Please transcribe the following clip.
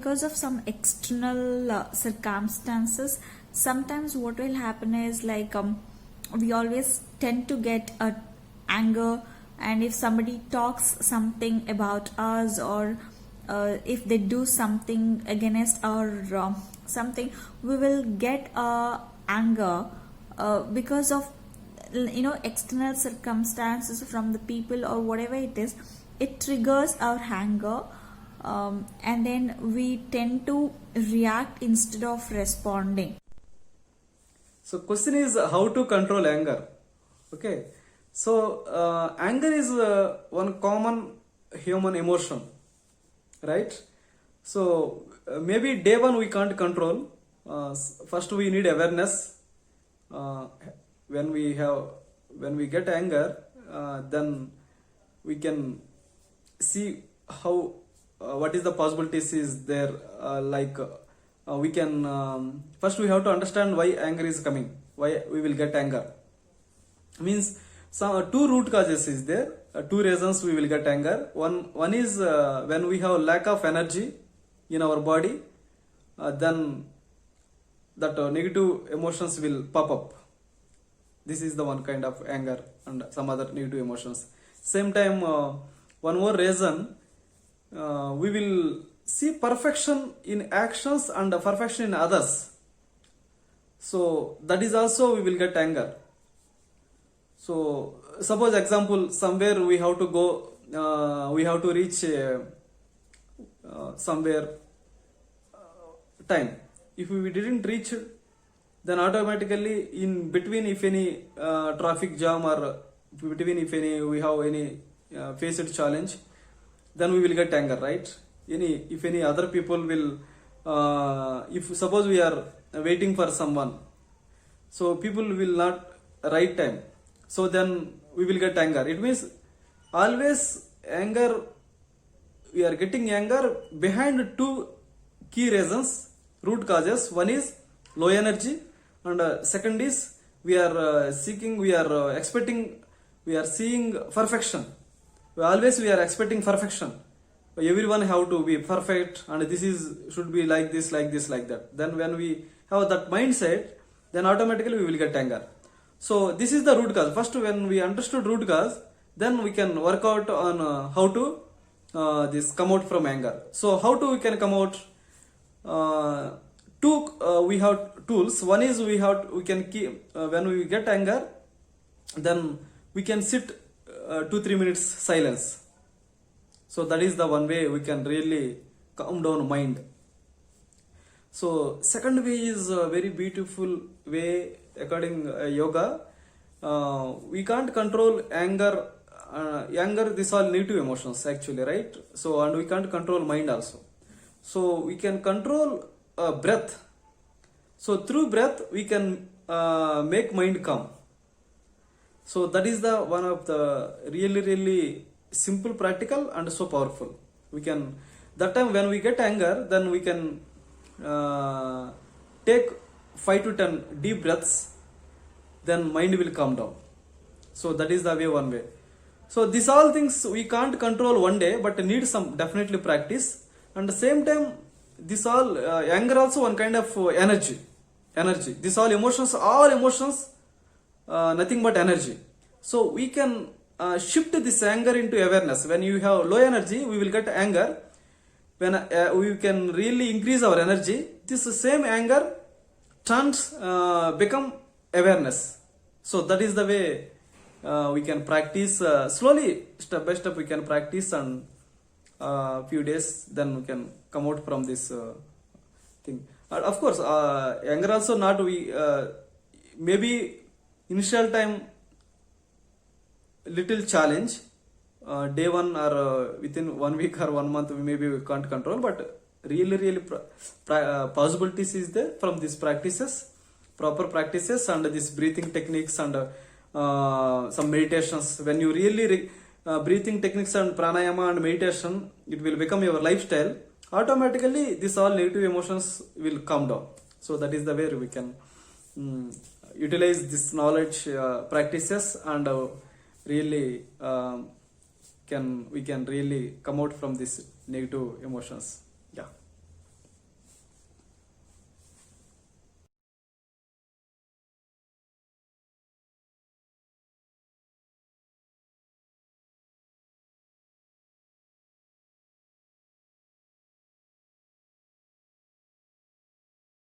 because of some external circumstances, sometimes what will happen is like we always tend to get a anger, and if somebody talks something about us, or if they do something against our something, we will get anger because of external circumstances from the people or whatever it is. It triggers our anger, and then we tend to react instead of responding. So question is how to control anger. Okay, so anger is one common human emotion, right? So maybe day one we can't control. First we need awareness. When we get anger, then we can see how what is the possibilities is there. We can first we have to understand why anger is coming, why we will get anger. Means some two root causes is there, two reasons we will get anger. One is when we have lack of energy in our body, then that negative emotions will pop up. This is the one kind of anger and some other negative emotions. Same time, one more reason, we will see perfection in actions and perfection in others. So that is also we will get anger. So suppose example, somewhere we have to go, we have to reach somewhere time. If we didn't reach, then automatically in between, if any traffic jam, or between if any we have any faced challenge, then we will get anger, right? If any other people will, if suppose we are waiting for someone, so people will not right time, so then we will get anger. It means always anger, we are getting anger behind two key reasons, root causes. One is low energy, and second is we are seeking, we are expecting, we are seeing perfection. Always we are expecting perfection. Everyone have to be perfect, and this is should be like this, like this, like that. Then when we have that mindset, then automatically we will get anger. So this is the root cause. First, when we understood root cause, then we can work out on how to this come out from anger. So how to we can come out? We have tools. One is we can keep when we get anger, then we can sit 2-3 minutes silence. So that is the one way we can really calm down mind. So second way is a very beautiful way according yoga. We can't control anger. Anger, these are negative emotions actually, right? So and we can't control mind also. So we can control breath. So through breath we can make mind calm. So that is the one of the really simple, practical, and so powerful. We can that time when we get anger, then we can take 5 to 10 deep breaths, then mind will calm down. So that is the way, one way. So these all things we can't control one day, but need some definitely practice. And the same time, this all anger also one kind of energy. These all emotions, nothing but energy. So we can shift this anger into awareness. When you have low energy, we will get anger. When we can really increase our energy, this same anger turns become awareness. So that is the way we can practice slowly, step by step. We can practice, and few days, then we can come out from this thing. Of course, anger also not we maybe initial time little challenge, day one or within 1 week or 1 month maybe we can't control, but really possibilities is there from these practices, proper practices, and these breathing techniques, and some meditations. When you really breathing techniques and pranayama and meditation, it will become your lifestyle. Automatically this all negative emotions will come down. So that is the way we can utilize this knowledge practices, and really we can really come out from these negative emotions.